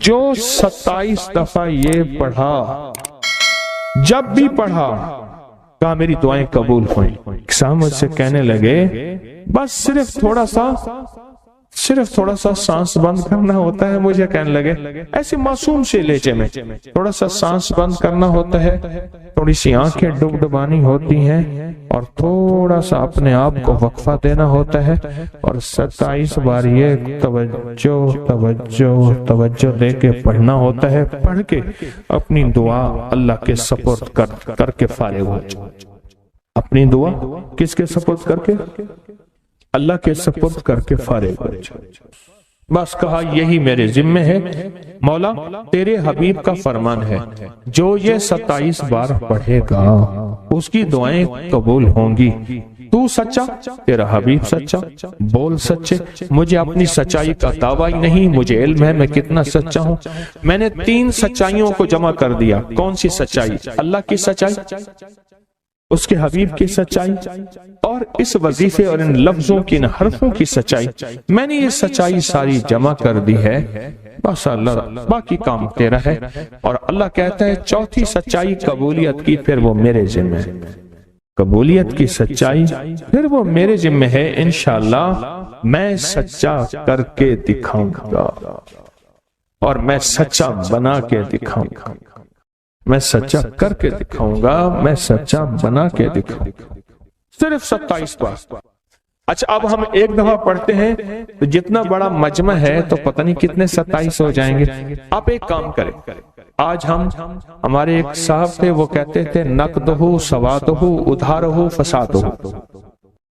جو 27 دفعہ یہ پڑھا، جب بھی پڑھا کہا میری دعائیں قبول ہوئیں۔ صاحب مجھ سے کہنے لگے بس صرف تھوڑا سا سانس بند کرنا ہوتا ہے، مجھے کہنے لگے ایسے معصوم سے لہجے میں، تھوڑا سا سانس بند کرنا ہوتا ہے، تھوڑی سی آنکھیں ڈبڈبانی ہوتی ہیں اور تھوڑا سا اپنے آپ کو وقفہ دینا ہوتا ہے، اور 27 بار یہ توجہ دے کے پڑھنا ہوتا ہے، پڑھ کے اپنی دعا اللہ کے سپرد کر کے فارغ ہو جائے۔ اپنی دعا کس کے سپرد کر کے؟ اللہ کے سپرد کر کے فارغ ہو جائے۔ بس کہا یہی میرے ذمہ ہے مولا، تیرے حبیب کا فرمان ہے جو یہ 27 بار پڑھے گا اس کی دعائیں قبول ہوں گی۔ تو سچا، تیرا حبیب سچا، بول سچے۔ مجھے اپنی سچائی کا دعویٰ ہی نہیں، مجھے علم ہے میں کتنا سچا ہوں۔ میں نے 3 سچائیوں کو جمع کر دیا۔ کون سی سچائی؟ اللہ کی سچائی، اس کے حبیب کی سچائی، اور اس وظیفے اور ان لفظوں کی، ان حرفوں کی سچائی۔ میں نے یہ سچائی ساری جمع کر دی ہے، بس اللہ باقی کام تیرا ہے۔ اور اللہ کہتا ہے چوتھی سچائی قبولیت کی، پھر وہ میرے ذمہ ہے۔ قبولیت کی سچائی پھر وہ میرے ذمہ ہے، انشاءاللہ میں سچا کر کے دکھاؤں گا، اور میں سچا بنا کے دکھاؤں گا، میں سچا کر کے دکھاؤں گا، میں سچا بنا کے دکھاؤں گا۔ صرف 27 بار۔ اچھا اب ہم ایک دفعہ پڑھتے ہیں تو جتنا بڑا مجمع ہے تو پتہ نہیں کتنے 27 ہو جائیں گے۔ آپ ایک کام کریں، آج ہمارے ایک صاحب تھے، وہ کہتے تھے نقدہ سوادہ ادھارہ فسادہ۔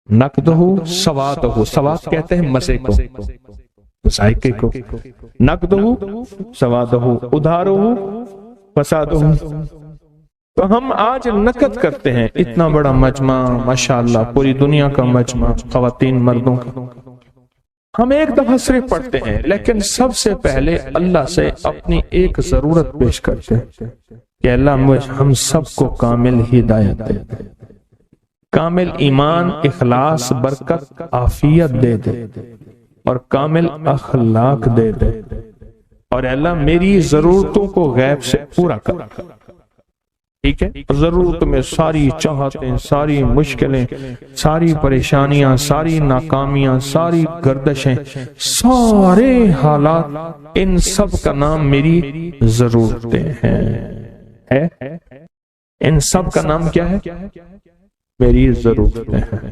نقدہ سوادہ، سواد کہتے ہیں مزے کو، ذائقے کو۔ نقدہ سوادہ ادھارہ فسادہ۔ تو ہم آج نقد کرتے ہیں اتنا بڑا مجمع، ماشاءاللہ پوری دنیا کا مجمع، خواتین مردوں کا، ہم ایک دفعہ صرف پڑھتے ہیں، لیکن سب سے پہلے اللہ سے اپنی ایک ضرورت پیش کرتے ہیں کہ اللہ ہم سب کو کامل ہدایت دے دے، کامل ایمان، اخلاص، برکت، عافیت دے دے، اور کامل اخلاق دے دے، اور اللہ میری ضرورتوں کو غیب سے پورا کر۔ ٹھیک ہے، ضرورت میں ساری چاہتیں، ساری مشکلیں، ساری پریشانیاں، ساری ناکامیاں، ساری گردشیں، سارے حالات، ان سب کا نام میری ضرورتیں ہیں۔ ان سب کا نام کیا ہے؟ میری ضرورتیں ہیں۔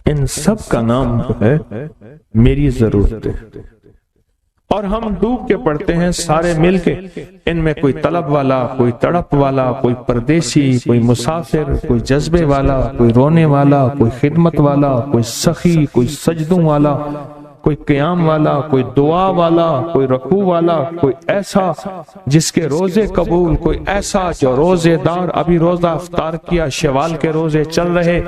ان سب کا نام جو ہے میری ضرورتیں، اور ہم ڈوب کے پڑھتے ہیں سارے مل کے۔ ان میں کوئی طلب والا، کوئی تڑپ والا، کوئی پردیسی، کوئی مسافر، کوئی جذبے والا، کوئی رونے والا، کوئی خدمت والا، کوئی سخی، کوئی سجدوں والا، کوئی قیام والا، کوئی دعا والا، کوئی رکوع والا، کوئی ایسا جس کے روزے قبول، کوئی ایسا جو روزے دار، ابھی روزہ افطار کیا، شوال کے روزے چل رہے،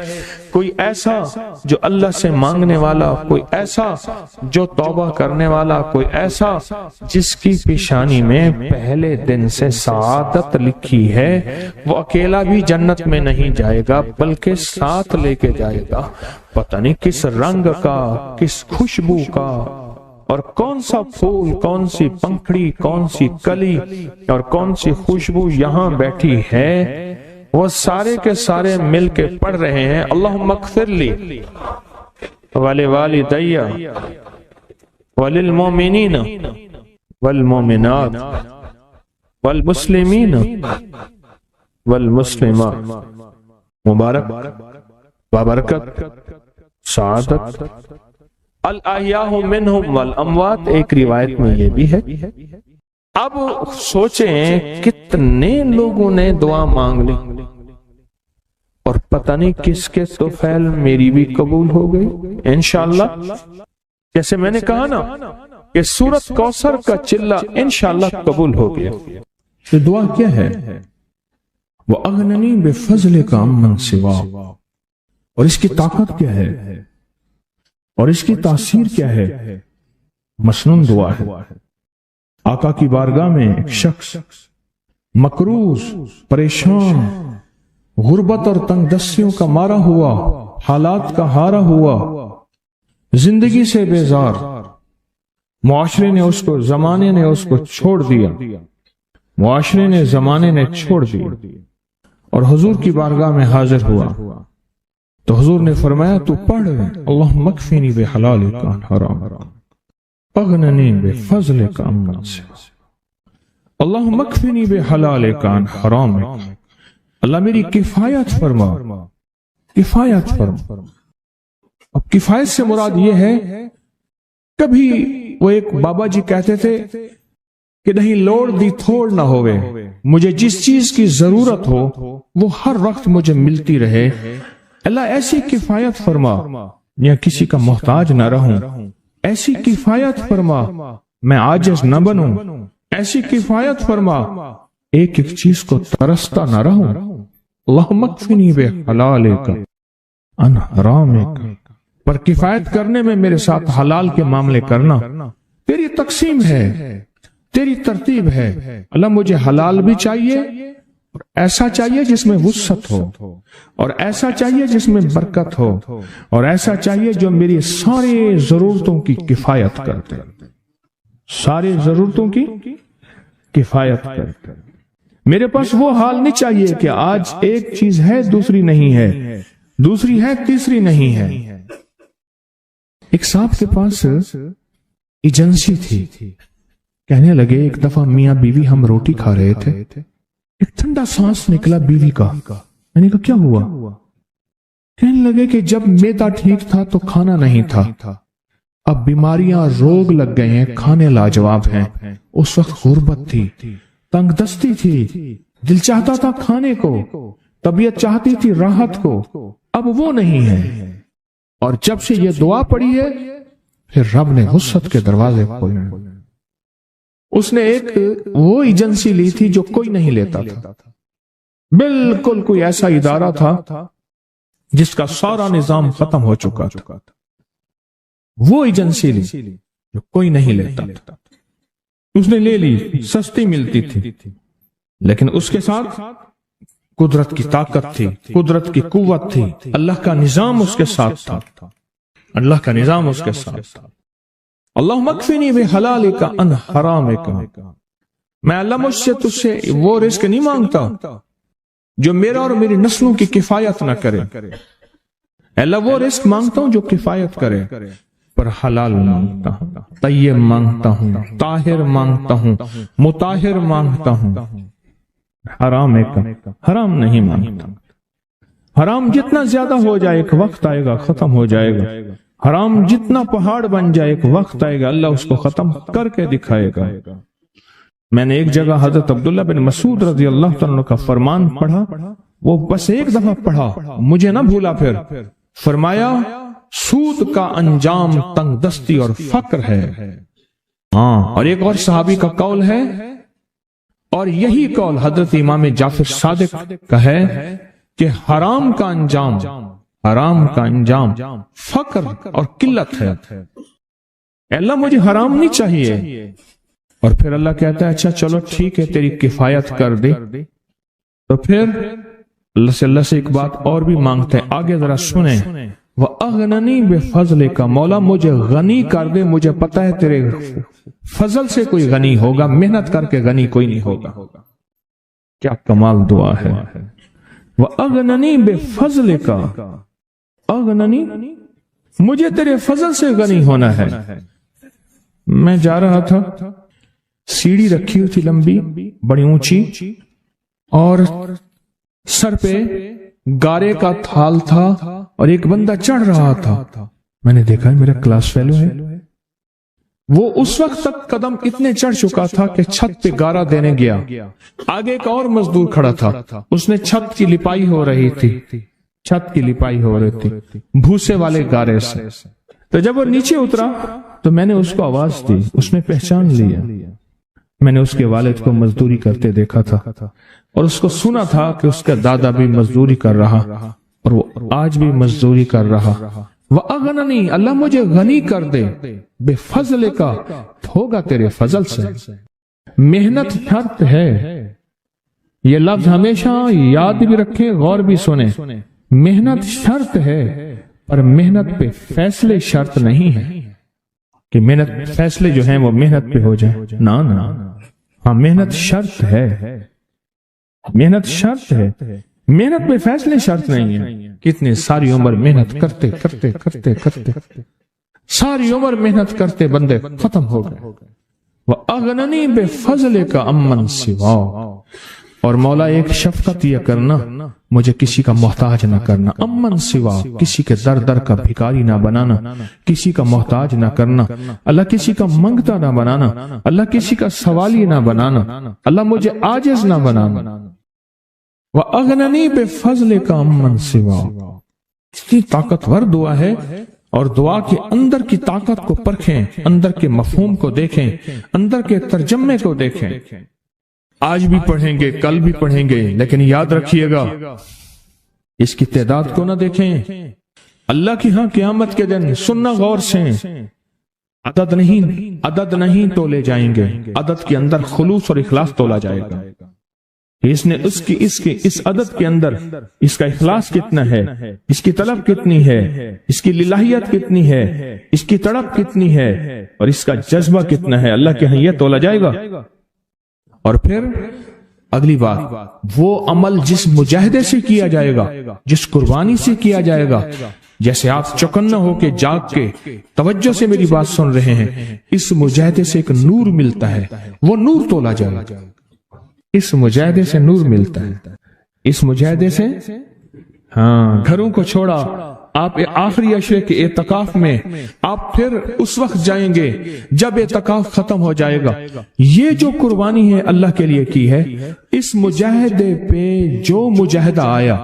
کوئی ایسا جو اللہ سے مانگنے والا، کوئی ایسا جو توبہ کرنے والا، کوئی ایسا جس کی پیشانی میں پہلے دن سے سعادت لکھی ہے، وہ اکیلا بھی جنت میں نہیں جائے گا بلکہ ساتھ لے کے جائے گا، پتہ نہیں کس رنگ کا، کس خوشبو کا، اور کون سا پھول، کون سی پنکھڑی، کون سی کلی اور کون سی خوشبو یہاں بیٹھی ہے، وہ سارے کے سارے مل کے پڑھ رہے ہیں اللہم اغفر لی ولوالدی وللمؤمنین والمؤمنات والمسلمین والمسلمات۔ مبارک، بابرکت، سعادت، الاحیاء منہم والاموات، ایک روایت میں یہ بھی ہے۔ اب سوچیں کتنے لوگوں نے دعا مانگ لی اور پتہ نہیں کس کے طفیل میری بھی قبول ہو گئی انشاءاللہ۔ جیسے میں نے کہا نا کہ سورۃ کوثر کا چلہ انشاءاللہ قبول ہو گیا۔ یہ دعا کیا ہے؟ وَأَغْنَنِي بِفَضْلِكَ عَمَّنْ سِوَاكَ، اور اس کی طاقت کیا ہے اور اس کی تاثیر کیا ہے؟ مسنون دعا ہے۔ آقا کی بارگاہ میں ایک شخص مقروض، پریشان، غربت اور تنگ دستیوں کا مارا ہوا، حالات کا ہارا ہوا، زندگی سے بیزار، معاشرے نے اس کو، زمانے نے اس کو چھوڑ دیا، معاشرے نے، زمانے نے چھوڑ دیا، اور حضور کی بارگاہ میں حاضر ہوا تو حضور نے فرمایا تو پڑھ اللہم اکفنی بحلالک عن حرام اغننی بفضلک عمن سواک، اللہم اکفنی بحلالک عن حرامک، اللہ میری کفایت فرما، کفایت فرما۔ اب کفایت سے مراد یہ ہے، کبھی وہ ایک بابا جی کہتے تھے کہ نہیں لوڑ دی تھوڑ نہ ہوئے، مجھے جس چیز کی ضرورت ہو وہ ہر وقت مجھے ملتی رہے، اللہ ایسی کفایت فرما، یا کسی کا محتاج نہ رہوں، ایسی کفایت فرما میں عاجز نہ بنوں، ایسی کفایت فرما ایک ایک چیز کو ترستا نہ رہوں، اللہم اکفنی بحلالک عن حرامک، پر کفایت کرنے میں میرے ساتھ حلال کے معاملے کرنا تیری تقسیم ہے، تیری ترتیب ہے، اللہ مجھے حلال بھی چاہیے، اور ایسا چاہیے جس میں وسعت ہو، اور ایسا چاہیے جس میں برکت ہو، اور ایسا چاہیے جو میری ساری ضرورتوں کی کفایت کرتے، ساری ضرورتوں کی کفایت کرتے۔ میرے پاس وہ حال نہیں چاہیے کہ آج ایک چیز ہے دوسری نہیں ہے، دوسری ہے تیسری نہیں ہے۔ ایک صاحب کے پاس ایجنسی تھی، کہنے لگے ایک دفعہ میاں بیوی ہم روٹی کھا رہے تھے، ایک ٹھنڈا سانس نکلا بیوی کا، میں نے کہا کیا ہوا؟ کہنے لگے کہ جب میدا ٹھیک تھا تو کھانا نہیں تھا، اب بیماریاں روگ لگ گئے ہیں، کھانے لاجواب ہیں، اس وقت غربت تھی، تنگ دستی تھی، دل چاہتا تھا کھانے کو، طبیعت چاہتی تھی راحت کو، اب وہ نہیں ہے، اور جب سے یہ دعا پڑی ہے پھر رب نے وسعت کے دروازے کھولے۔ اس نے ایک وہ ایجنسی لی تھی جو کوئی نہیں لیتا تھا، بالکل کوئی ایسا ادارہ تھا جس کا سارا نظام ختم ہو چکا تھا، وہ ایجنسی لی جو کوئی نہیں لیتا تھا، اس نے لے لی، سستی ملتی تھی، لیکن اس کے ساتھ قدرت کی طاقت تھی، قدرت کی قوت تھی، اللہ کا نظام اس کے ساتھ تھا، اللہ کا نظام اس کے ساتھ تھا۔ اللہم اکفنی بحلالک عن حرامک، میں اللہ مجھ سے تجھ سے وہ رزق نہیں مانگتا جو میرا اور میری نسلوں کی کفایت نہ کرے، اللہ وہ رزق مانگتا ہوں جو کفایت کرے، پر حلال مانگتا ہوں، طیب مانگتا ہوں، طاہر مانگتا ہوں، مطہر مانگتا ہوں، حرام حرام نہیں مانگتا۔ حرام جتنا زیادہ ہو جائے ایک وقت آئے گا ختم ہو جائے گا، حرام جتنا پہاڑ بن جائے ایک وقت آئے گا اللہ اس کو ختم کر کے دکھائے گا۔ میں نے ایک جگہ حضرت عبداللہ بن مسعود رضی اللہ تعالیٰ کا فرمان پڑھا، وہ بس ایک دفعہ پڑھا، مجھے نہ بھولا، پھر فرمایا سود کا انجام تنگ دستی اور فقر ہے۔ ہاں، اور ایک اور صحابی کا قول ہے، اور یہی قول حضرت امام جعفر صادق کا ہے کہ حرام کا انجام، حرام کا انجام فقر اور قلت ہے۔ اللہ مجھے حرام نہیں چاہیے، اور پھر اللہ کہتا ہے اچھا چلو ٹھیک ہے تیری کفایت کر دے، تو پھر اللہ سے ایک بات اور بھی مانگتے ہیں، آگے ذرا سنیں، وَأَغْنَنِي بِفَضْلِكَ، مولا مجھے غنی کر دے، مجھے پتا ہے تیرے فضل سے کوئی غنی ہوگا، محنت کر کے غنی کوئی نہیں ہوگا۔ کیا کمال دعا ہے، وَأَغْنَنِي بِفَضْلِكَ، اغننی، مجھے تیرے فضل سے غنی ہونا ہے۔ میں جا رہا تھا، سیڑھی رکھی ہوئی تھی لمبی بڑی اونچی، اور سر پہ گارے کا تھال تھا اور ایک بندہ چڑھ رہا تھا، میں نے دیکھا میرا کلاس فیلو ہے، وہ اس وقت تک قدم اتنے چڑھ چکا تھا کہ چھت پہ گارا دینے گیا، آگے ایک اور مزدور کھڑا تھا، اس نے چھت کی لپائی ہو رہی تھی، چھت کی لپائی ہو رہی تھی بھوسے والے گارے سے، تو جب وہ نیچے اترا تو میں نے اس کو آواز دی، اس نے پہچان لیا، میں نے اس کے والد کو مزدوری کرتے دیکھا تھا، اور اس کو سنا تھا کہ اس کا دادا بھی مزدوری کر رہا اور وہ آج بھی مزدوری کر رہا۔ وَأَغْنَنِي، اللہ مجھے غنی کر دے، بِفَضْلِكَ، ہوگا تیرے فضل سے۔ محنت شرط ہے، یہ لفظ ہمیشہ یاد بھی رکھیں، غور بھی سنیں، محنت شرط ہے پر محنت پہ فیصلے شرط نہیں ہے۔ کہ محنت فیصلے جو ہیں وہ محنت پہ ہو جائیں، نہ ہاں محنت شرط ہے، محنت شرط ہے، محنت میں فیصلے شرط نہیں ہے۔ کتنے ساری عمر محنت کرتے کرتے کرتے کرتے ساری عمر محنت کرتے بندے ختم ہو گئے۔ وَأَغْنَنِي بِفَضْلِكَ عَمَّنْ سِوَاكَ، اور مولا ایک شفقت یہ کرنا، مجھے کسی کا محتاج نہ کرنا، امن سوا، کسی کے در در کا بھکاری نہ بنانا، کسی کا محتاج نہ کرنا، اللہ کسی کا منگتا نہ بنانا، اللہ کسی کا سوالی نہ بنانا، اللہ مجھے عاجز نہ بنانا۔ وَأَغْنَنِي بِفَضْلِكَ عَمَّنْ سِوَاكَ، اتنی طاقتور دعا ہے، اور دعا کے اندر کی طاقت کو پرکھیں، اندر کے مفہوم کو دیکھیں، اندر کے ترجمے کو دیکھیں۔ آج بھی پڑھیں گے، کل بھی پڑھیں گے، لیکن یاد رکھیے گا اس کی تعداد کو نہ دیکھیں۔ اللہ کی ہاں قیامت کے دن سننا غور سے، عدد نہیں تولے جائیں گے، عدد کے اندر خلوص اور اخلاص تولا جائے گا۔ اس نے اس عدد کے اندر اس کا اخلاص کتنا ہے، اس کی طلب کتنی ہے، اس کی للہیت کتنی ہے، اس کی تڑپ کتنی ہے، اور اس کا جذبہ کتنا ہے، اللہ کے ہاں یہ تولا جائے گا۔ اور پھر اگلی بات، وہ عمل جس مجاہدے سے کیا جائے گا، جس قربانی سے کیا جائے گا، جیسے آپ چوکنا ہو کے جاگ کے توجہ سے میری بات سن رہے ہیں، اس مجاہدے سے ایک نور ملتا ہے، وہ نور تولا جائے گا۔ اس مجاہدے سے نور ملتا ہے، اس مجاہدے سے ہاں گھروں کو چھوڑا، آپ آخری عشرے کے اعتکاف میں آپ پھر اس وقت جائیں گے جب اعتکاف ختم ہو جائے گا۔ یہ جو قربانی ہے اللہ کے لیے کی ہے، اس مجاہدے پہ جو مجاہدہ آیا،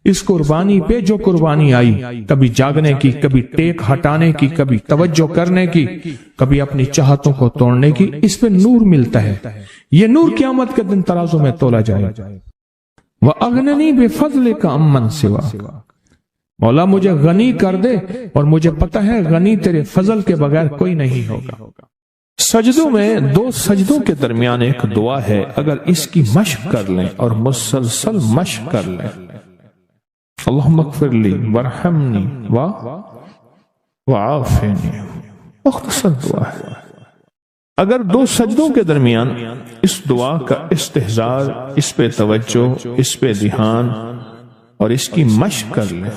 اس قربانی پہ جو قربانی آئی، کبھی جاگنے کی، کبھی ٹیک ہٹانے کی، کبھی توجہ کرنے کی، کبھی اپنی چاہتوں کو توڑنے کی، اس پہ نور ملتا ہے۔ یہ نور قیامت کے دن ترازو میں تولا جائے۔ وَأَغْنَنِي بِفَضْلِكَ عَمَّنْ سِوَاكَ، مولا مجھے غنی کر دے، اور مجھے پتہ ہے غنی تیرے فضل کے بغیر کوئی نہیں ہوگا۔ سجدوں میں، دو سجدوں کے درمیان ایک دعا ہے، اگر اس کی مشق کر لیں اور مسلسل مشق کر لیں، اللہم اغفر لی وارحمنی وعافنی، مختصر دعا ہے۔ اگر دو سجدوں کے درمیان اس دعا کا استحضار، اس پہ توجہ، اس پہ دھیان اور اس کی مشق کر لیں،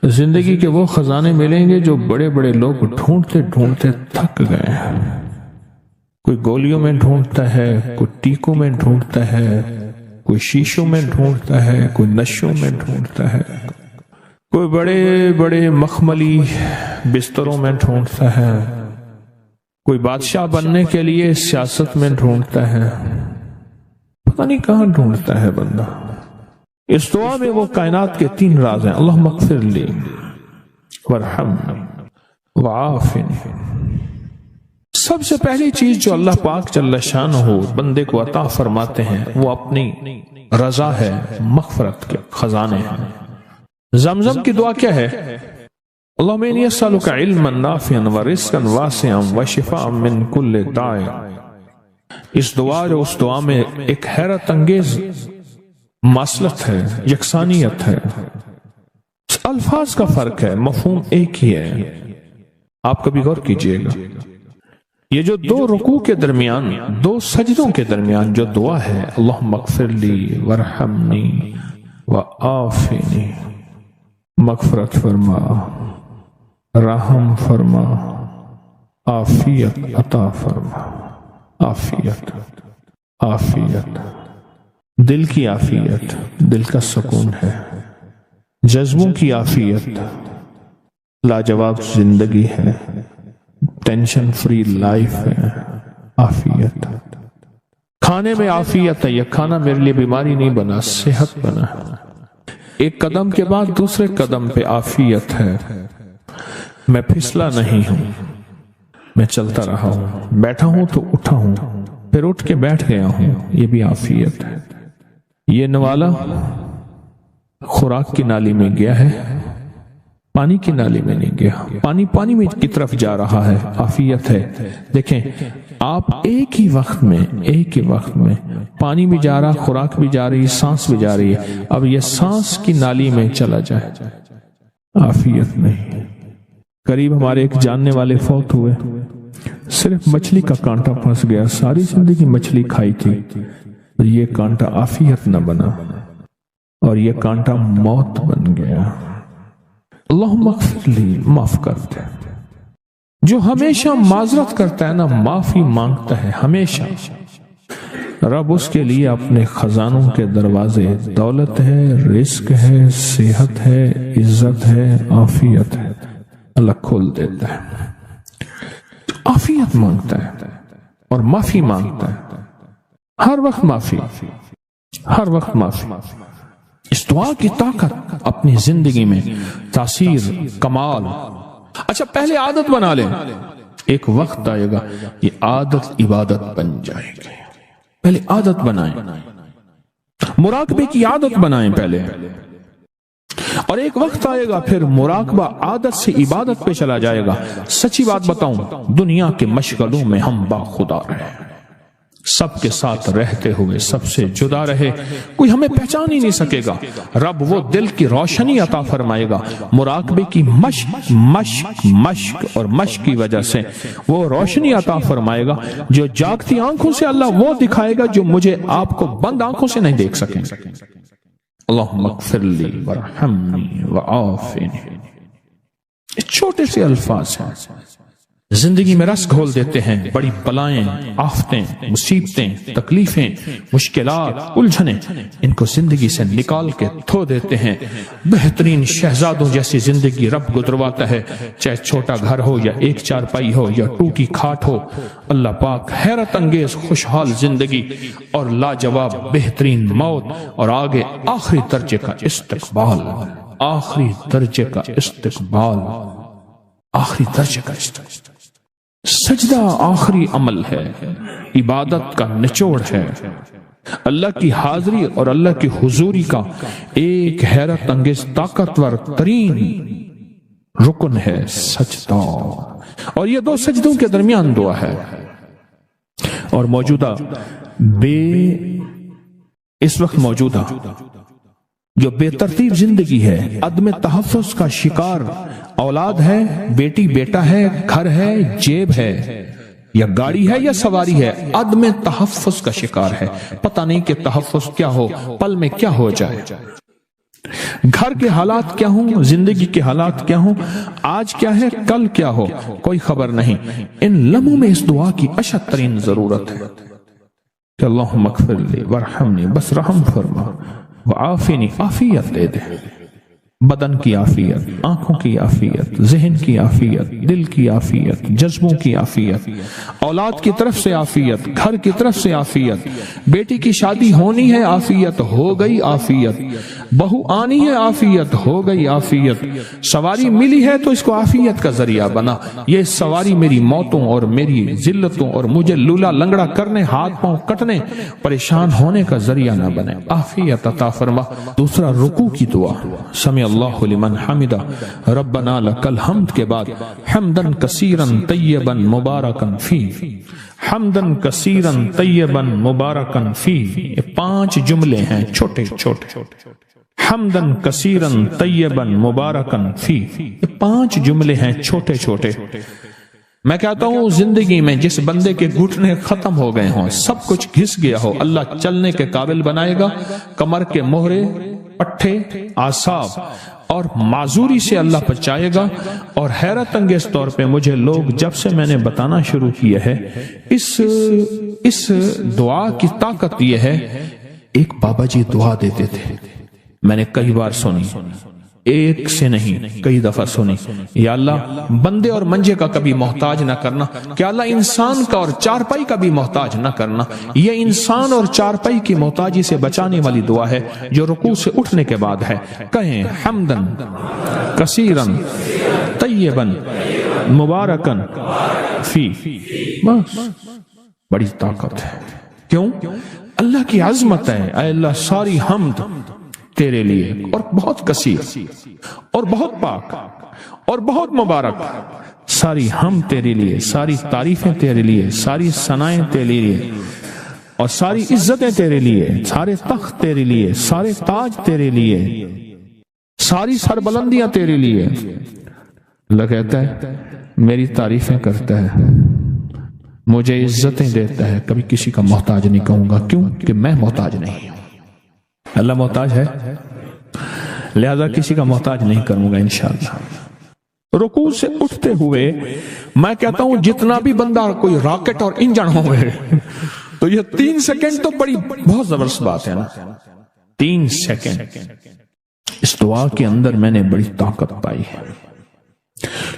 زندگی کے وہ خزانے ملیں گے جو بڑے بڑے لوگ ڈھونڈتے ڈھونڈتے تھک گئے ہیں۔ کوئی گولیوں میں ڈھونڈتا ہے، کوئی ٹیکوں میں ڈھونڈتا ہے، کوئی شیشوں میں ڈھونڈتا ہے، کوئی نشوں میں ڈھونڈتا ہے، کوئی بڑے بڑے مخملی بستروں میں ڈھونڈتا ہے، کوئی بادشاہ بننے کے لیے سیاست میں ڈھونڈتا ہے، پتہ نہیں کہاں ڈھونڈتا ہے بندہ۔ اس دعا میں وہ کائنات کے تین راز ہیں، اللہم اغفر لی وارحمنی وعافنی۔ سب سے پہلی چیز جو اللہ پاک جل شانہ بندے کو عطا فرماتے ہیں وہ اپنی رضا ہے، مغفرت کے خزانے ہیں۔ زمزم کی دعا کیا ہے؟ اللہم انی اسألک علما نافعا ورزقا واسعا وشفاء من کل داء۔ اس دعا جو اس دعا میں ایک حیرت انگیز ماصلت ہے، یکسانیت ہے، الفاظ کا فرق ہے، مفہوم ایک ہی ہے۔ آپ کبھی غور کیجئے گا، یہ جو دو رکوع کے درمیان، دو سجدوں کے درمیان جو دعا ہے، اللہم اغفر لی وارحمنی وعافنی، مغفرت فرما، رحم فرما، عافیت عطا فرما، عافیت عافیت، دل کی عافیت، دل کا سکون ہے، جذبوں کی عافیت، لاجواب زندگی ہے، ٹینشن فری لائف ہے، عافیت۔ کھانے میں عافیت ہے، یہ کھانا میرے لیے بیماری نہیں بنا، صحت بنا۔ ایک قدم کے بعد دوسرے قدم پہ عافیت ہے، میں پھسلا نہیں ہوں، میں چلتا رہا ہوں، بیٹھا ہوں تو اٹھا ہوں، پھر اٹھ کے بیٹھ گیا ہوں، یہ بھی عافیت ہے۔ یہ نوالا خوراک کی نالی میں گیا ہے، پانی کی نالی میں نہیں گیا، پانی میں کی طرف جا رہا ہے، عافیت ہے۔ دیکھیں آپ ایک ہی وقت میں پانی بھی جا رہا، خوراک بھی جا رہی، سانس بھی جا رہی ہے، اب یہ سانس کی نالی میں چلا جائے، عافیت نہیں۔ قریب ہمارے ایک جاننے والے فوت ہوئے، صرف مچھلی کا کانٹا پھنس گیا، ساری زندگی مچھلی کھائی تھی، یہ کانٹا عافیت نہ بنا اور یہ کانٹا موت بن گیا۔ اللہم اغفر لی، معاف کر دے۔ جو ہمیشہ معذرت کرتا ہے نا، معافی مانگتا ہے ہمیشہ، رب اس کے لیے اپنے خزانوں کے دروازے، دولت ہے، رزق ہے، صحت ہے، عزت ہے، عافیت ہے، اللہ کھول دیتا ہے۔ عافیت مانگتا ہے اور معافی مانگتا ہے، ہر وقت معافی، ہر وقت معافی۔ اس دعا کی طاقت اپنی زندگی میں تاثیر، کمال۔ اچھا پہلے عادت بنا لیں، ایک وقت آئے گا یہ عادت عبادت بن جائے گی۔ پہلے عادت بنائیں، مراقبے کی عادت بنائیں پہلے، اور ایک وقت آئے گا پھر مراقبہ عادت سے عبادت پہ چلا جائے گا۔ سچی بات بتاؤں، دنیا کے مشغلوں میں ہم باخدا رہے، سب کے ساتھ رہتے ہوئے سب سے جدا رہے، کوئی ہمیں پہچان ہی نہیں سکے گا۔ رب وہ دل کی روشنی عطا فرمائے گا، مراقبے کی مشق مشق مشق اور مشق کی وجہ سے وہ روشنی عطا فرمائے گا جو جاگتی آنکھوں سے اللہ وہ دکھائے گا جو مجھے آپ کو بند آنکھوں سے نہیں دیکھ سکیں۔ اللہم اغفر لی ورحمنی وعافنی، یہ چھوٹے سے الفاظ ہیں، زندگی میں رس گھول دیتے ہیں۔ بڑی بلائیں، آفتیں، مصیبتیں، تکلیفیں، مشکلات، الجھنیں، ان کو زندگی سے نکال کے دھو دیتے ہیں۔ بہترین شہزادوں جیسی زندگی رب گزرواتا ہے، چاہے چھوٹا گھر ہو یا ایک چارپائی ہو یا ٹوٹی کھاٹ ہو۔ اللہ پاک حیرت انگیز خوشحال زندگی اور لاجواب بہترین موت، اور آگے آخری درجے کا استقبال، آخری درجے کا استقبال، آخری درجے کا استقبال۔ سجدہ آخری عمل ہے، عبادت کا نچوڑ ہے، اللہ کی حاضری اور اللہ کی حضوری کا ایک حیرت انگیز طاقتور ترین رکن ہے سجدہ، اور یہ دو سجدوں کے درمیان دعا ہے۔ اور موجودہ اس وقت موجودہ جو بے ترتیب زندگی ہے، عدم تحفظ کا شکار اولاد ہے، بیٹی بیٹا ہے، گھر ہے، جیب ہے، یا گاڑی ہے یا سواری ہے، عدم تحفظ کا شکار ہے، پتہ نہیں کہ تحفظ کیا ہو، پل میں کیا ہو جائے، گھر کے حالات کیا ہوں، زندگی کے حالات کیا ہوں، آج کیا ہے، کل کیا ہو، کوئی خبر نہیں۔ ان لمحوں میں اس دعا کی اشد ترین ضرورت ہے کہ اللہم اغفر لی ورحمنی، بس رحم فرما، وعافنی، عافیت دے دے، بدن کی عافیت، آنکھوں کی عافیت، ذہن کی عافیت، دل کی عافیت، جذبوں کی عافیت، اولاد کی طرف سے عافیت، گھر کی طرف سے عافیت، بیٹی کی شادی ہونی ہے، عافیت ہو گئی، عافیت، بہو آنی ہے، عافیت ہو گئی، عافیت، سواری ملی ہے تو اس کو عافیت کا ذریعہ بنا، یہ سواری میری موتوں اور میری ذلتوں اور مجھے لولا لنگڑا کرنے، ہاتھ پاؤں کٹنے، پریشان ہونے کا ذریعہ نہ بنے، عافیت عطا فرما۔ دوسرا رکوع کی دعا، سمع اللہ لمن حمدہ، ربنا لک الحمد کے بعد حمدن کثیرن طیبن مبارکن فی، حمدن کثیرن طیبن مبارکن فی، یہ 5 جملے ہیں چھوٹے چھوٹے، حمدن کثیرن طیبن مبارکن فی، یہ 5 جملے ہیں چھوٹے چھوٹے۔ میں کہتا ہوں زندگی میں جس بندے کے گھٹنے ختم ہو گئے ہوں، سب کچھ گھس گیا ہو، اللہ چلنے کے قابل بنائے گا، کمر کے مہرے، پٹھے، اعصاب اور معذوری سے اللہ بچائے گا۔ اور حیرت انگیز طور پہ مجھے لوگ جب سے میں نے بتانا شروع کیا ہے، اس دعا کی طاقت یہ ہے، ایک بابا جی دعا دیتے تھے، میں نے کئی بار سنی، ایک سے نہیں کئی دفعہ سنی، یا اللہ بندے اور منجے کا کبھی محتاج نہ کرنا، کہ اللہ انسان کا اور چارپائی کا بھی محتاج نہ کرنا۔ یہ انسان اور چارپائی کی محتاجی سے بچانے والی دعا ہے جو رکوع سے اٹھنے کے بعد ہے۔ کہیں حمدن کثیرن طیبن مبارکن فی، بس بڑی طاقت ہے۔ کیوں؟ اللہ کی عظمت ہے، اے اللہ ساری حمد تیرے لیے، اور بہت کثیر اور بہت پاک اور بہت مبارک، ساری ہم تیرے لیے، ساری تعریفیں تیرے لیے، ساری ثنائیں تیرے لیے، اور ساری عزتیں تیرے لیے، سارے تخت تیرے لیے، سارے تاج تیرے لیے، ساری سربلندیاں تیرے لیے، اللہ کہتا ہے میری تعریفیں کرتا ہے، مجھے عزتیں دیتا ہے، کبھی کسی کا محتاج نہیں کہوں گا، کیوں کہ میں محتاج نہیں ہوں۔ اللہ محتاج ہے، لہذا کسی کا محتاج نہیں کروں گا انشاءاللہ۔ رکوع سے اٹھتے ہوئے میں کہتا ہوں جتنا بھی بندہ کوئی راکٹ اور انجن ہوئے تو یہ 3 سیکنڈ تو بہت زبردست بات ہے نا، 3 سیکنڈ اس دعا کے اندر میں نے بڑی طاقت پائی ہے۔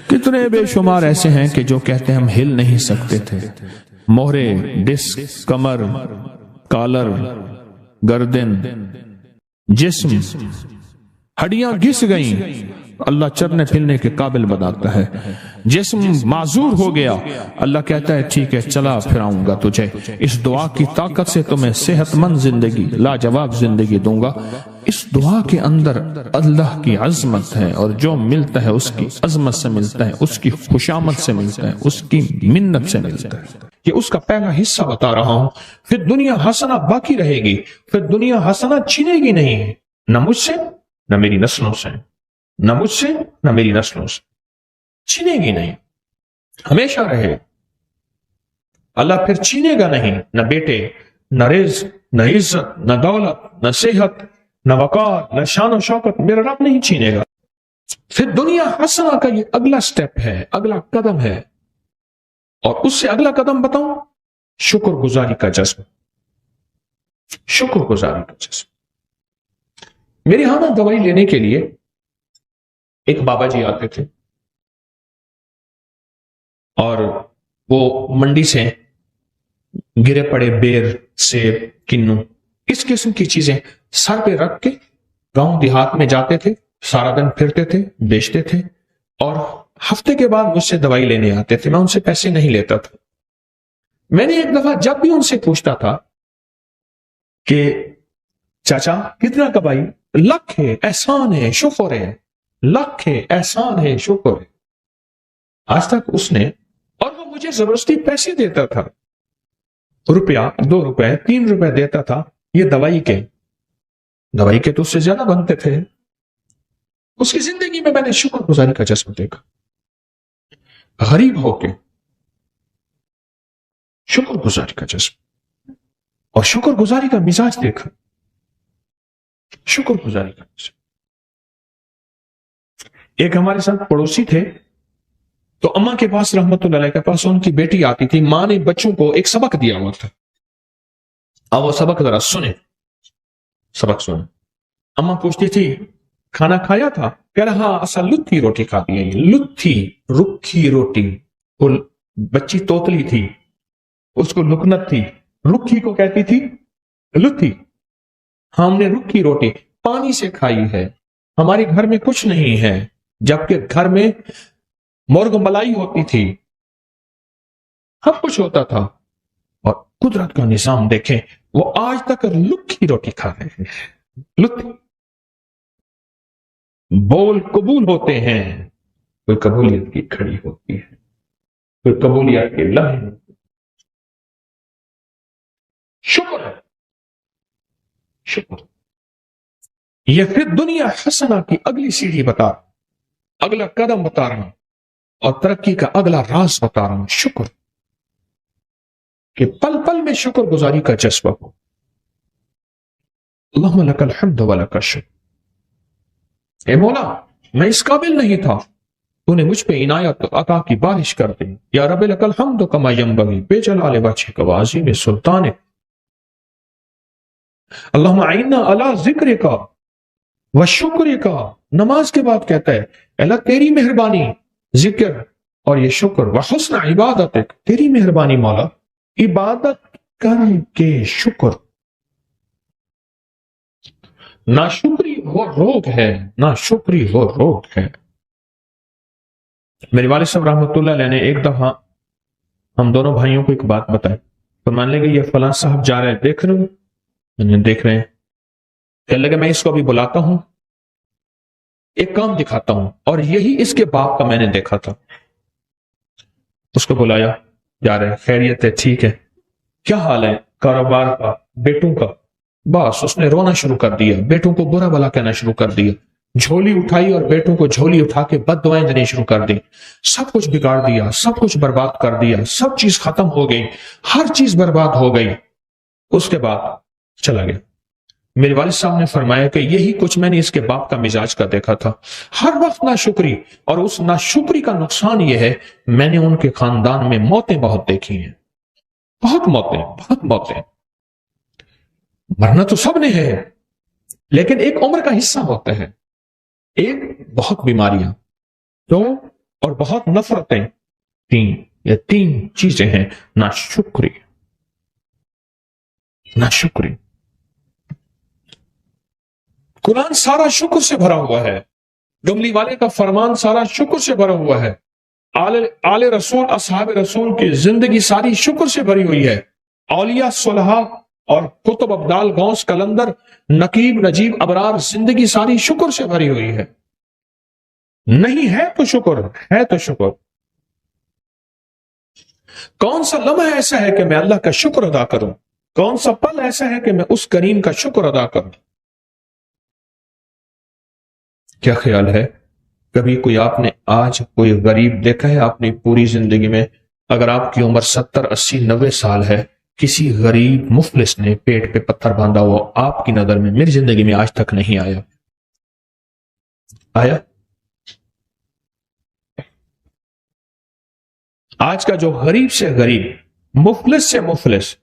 کتنے بے شمار ایسے ہیں کہ جو کہتے ہیں ہم ہل نہیں سکتے تھے، مہرے، ڈسک، کمر، کالر، گردن، جسم، ہڈیاں گھس گئیں، اللہ چلنے پھرنے کے قابل بناتا ہے، جسم معذور ہو گیا، اللہ کہتا ہے ٹھیک ہے چلا پھراؤں گا تجھے، اس دعا کی طاقت سے تمہیں صحت مند زندگی، لاجواب زندگی دوں گا۔ اس دعا کے اندر اللہ کی عظمت ہے، اور جو ملتا ہے اس کی عظمت سے ملتا ہے، اس کی خوشامد سے ملتا ہے، اس کی منت سے ملتا ہے۔ یہ اس کا پہلا حصہ بتا رہا ہوں۔ پھر دنیا حسنہ باقی رہے گی، پھر دنیا حسنہ چھینے گی نہیں، نہ مجھ سے نہ میری نسلوں سے، نہ مجھ سے نہ میری نسلوں سے، چھینے گی نہیں، ہمیشہ رہے۔ اللہ پھر چھینے گا نہیں، نہ بیٹے، نہ رزق، نہ عزت، نہ دولت، نہ صحت، نہ وقار، نہ شان و شوکت، میرا رب نہیں چھینے گا۔ پھر دنیا حسنہ کا یہ اگلا سٹیپ ہے، اگلا قدم ہے، اور اس سے اگلا قدم بتاؤں، شکر گزاری کا جذبہ، شکر گزاری کا جذبہ۔ میرے ہاں نا دوائی لینے کے لیے ایک بابا جی آتے تھے، اور وہ منڈی سے گرے پڑے بیر، سیب، کنو، اس قسم کی چیزیں سر پہ رکھ کے گاؤں دیہات میں جاتے تھے، سارا دن پھرتے تھے، بیچتے تھے، اور ہفتے کے بعد مجھ سے دوائی لینے آتے تھے۔ میں ان سے پیسے نہیں لیتا تھا۔ میں نے ایک دفعہ جب بھی ان سے پوچھتا تھا کہ چاچا کتنا کمائی، لاکھ ہے، احسان ہے، شکر ہے، لاکھ ہے، احسان ہے، شکر ہے۔ آج تک اس نے، اور وہ مجھے زبردستی پیسے دیتا تھا، روپیہ، 2 روپے، 3 روپے دیتا تھا، یہ دوائی کے تو اس سے زیادہ بنتے تھے۔ اس کی زندگی میں نے شکر گزاری کا جذبہ دیکھا، غریب ہو کے شکر گزاری کا جذبہ، اور شکر گزاری کا مزاج دیکھا، شکر گزاری کا مزاج۔ ایک ہمارے ساتھ پڑوسی تھے، تو اماں کے پاس رحمت اللہ علیہ کے پاس ان کی بیٹی آتی تھی، ماں نے بچوں کو ایک سبق دیا ہوا تھا، اب وہ سبق ذرا سنیں، سبق سنیں۔ اماں پوچھتی تھی کھانا کھایا تھا، کہہ رہا اصل لتھی روٹی کھاتی ہے، لتھی، رکھی روٹی۔ وہ بچی توتلی تھی، اس کو لکنت تھی، رکھی کو کہتی تھی لتھی۔ ہم نے رکھی روٹی پانی سے کھائی ہے، ہمارے گھر میں کچھ نہیں ہے، جبکہ گھر میں مرغ ملائی ہوتی تھی، سب کچھ ہوتا تھا، اور قدرت کا نظام دیکھیں، وہ آج تک لکھی روٹی کھا رہے ہیں، لتھی۔ بول قبول ہوتے ہیں، کوئی قبولیت کی کھڑی ہوتی ہے، کوئی قبولیت کے لمحے۔ شکر ہے، شکر۔ یہ پھر دنیا حسنہ کی اگلی سیڑھی بتا رہا، اگلا قدم بتا رہا، اور ترقی کا اگلا راز بتا رہا ہوں، شکر، کہ پل پل میں شکر گزاری کا جذبہ ہو۔ اللہم لک الحمد ولک الشکر۔ اے مولا، میں اس قابل نہیں تھا، تو نے مجھ پہ عنایت عطا کی بارش کر دی، یا رب لک الحمد کما ینبغی بجلال وجہک وعظیم سلطانک۔ اللہم اعنا علی ذکرک وشکرک۔ نماز کے بعد کہتا ہے اللہ تیری مہربانی، ذکر اور یہ شکر، وحسن عبادتک، تیری مہربانی مولا، عبادت کر کے شکر۔ ناشکری وہ روگ ہے، ناشکری وہ روگ ہے۔ میرے والد صاحب رحمۃ اللہ علیہ نے ایک دفعہ ہم دونوں بھائیوں کو ایک بات بتائی، تو مان لیں گے یہ فلاں صاحب جا رہے ہیں، دیکھ رہے ہیں، دیکھ رہے ہیں، کہنے لگے میں اس کو ابھی بلاتا ہوں، ایک کام دکھاتا ہوں، اور یہی اس کے باپ کا میں نے دیکھا تھا۔ اس کو بلایا، جا رہے ہیں، خیریت ہے، ٹھیک ہے، کیا حال ہے، کاروبار کا، بیٹوں کا، بس اس نے رونا شروع کر دیا، بیٹوں کو برا بھلا کہنا شروع کر دیا، جھولی اٹھائی اور بیٹوں کو جھولی اٹھا کے بد دعائیں دینی شروع کر دی، سب کچھ بگاڑ دیا، سب کچھ برباد کر دیا، سب چیز ختم ہو گئی، ہر چیز برباد ہو گئی۔ اس کے بعد چلا گیا۔ میرے والد صاحب نے فرمایا کہ یہی کچھ میں نے اس کے باپ کا مزاج کا دیکھا تھا، ہر وقت ناشکری، اور اس ناشکری کا نقصان یہ ہے میں نے ان کے خاندان میں موتیں بہت دیکھی ہیں، بہت موتیں۔ مرنا تو سب نے ہے، لیکن ایک عمر کا حصہ ہوتا ہے، ایک بہت بیماریاں، دو اور بہت نفرتیں، تین چیزیں ہیں، ناشکری۔ قرآن سارا شکر سے بھرا ہوا ہے، ڈملی والے کا فرمان سارا شکر سے بھرا ہوا ہے، آل رسول اصحاب رسول کی زندگی ساری شکر سے بھری ہوئی ہے، اولیاء صلحاء اور قطب ابدال غوث کلندر نقیب نجیب ابرار زندگی ساری شکر سے بھری ہوئی ہے۔ نہیں ہے تو شکر، ہے تو شکر۔ کون سا لمحہ ایسا ہے کہ میں اللہ کا شکر ادا کروں؟ کون سا پل ایسا ہے کہ میں اس کریم کا شکر ادا کروں؟ کیا خیال ہے کبھی کوئی آپ نے آج کوئی غریب دیکھا ہے اپنی پوری زندگی میں؟ اگر آپ کی عمر 70 80 90 سال ہے، کسی غریب مفلس نے پیٹ پہ پتھر باندھا ہوا آپ کی نظر میں میری زندگی میں آج تک نہیں آیا؟ آج کا جو غریب سے غریب، مفلس سے مفلس،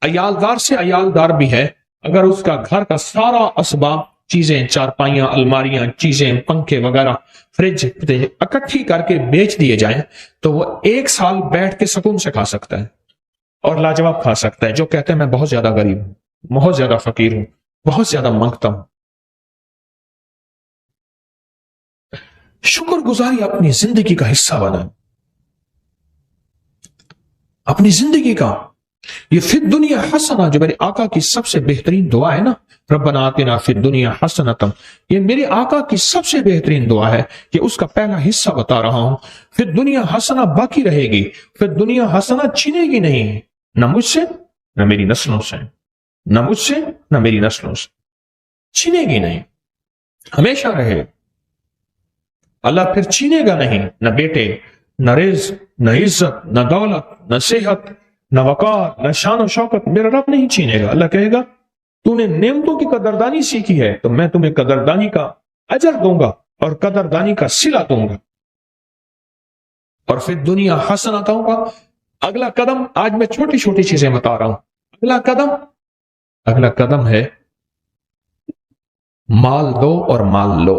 عیالدار سے عیالدار بھی ہے، اگر اس کا گھر کا سارا اسباب، چیزیں، چارپائیاں، الماریاں، چیزیں، پنکھے وغیرہ، فریج اکٹھی کر کے بیچ دیے جائیں تو وہ 1 سال بیٹھ کے سکون سے کھا سکتا ہے اور لاجواب کھا سکتا ہے، جو کہتے ہیں میں بہت زیادہ غریب ہوں، بہت زیادہ فقیر ہوں، بہت زیادہ مانگتا ہوں۔ شکر گزاری اپنی زندگی کا حصہ بنا، اپنی زندگی کا۔ یہ فی الدنیا حسنہ جو میرے آقا کی سب سے بہترین دعا ہے نا، ربنا آتنا فی الدنیا حسنۃ، یہ میرے آقا کی سب سے بہترین دعا ہے کہ اس کا پہلا حصہ بتا رہا ہوں۔ فی الدنیا حسنہ باقی رہے گی، فی الدنیا حسنہ چھینے گی نہیں، نہ مجھ سے نہ میری نسلوں سے، نہ مجھ سے نہ میری نسلوں سے، چھینے گی نہیں، ہمیشہ رہے۔ اللہ پھر چھینے گا نہیں، نہ بیٹے، نہ رزق، نہ عزت، نہ دولت، نہ صحت، نہ وقار، نہ شان و شوکت، میرا رب نہیں چھینے گا۔ اللہ کہے گا تو نے نعمتوں کی قدردانی سیکھی ہے تو میں تمہیں قدردانی کا اجر دوں گا اور قدردانی کا صلہ دوں گا، اور پھر دنیا حسنہ دوں گا۔ اگلا قدم، آج میں چھوٹی چھوٹی چیزیں بتا رہا ہوں، اگلا قدم ہے مال دو اور مال لو۔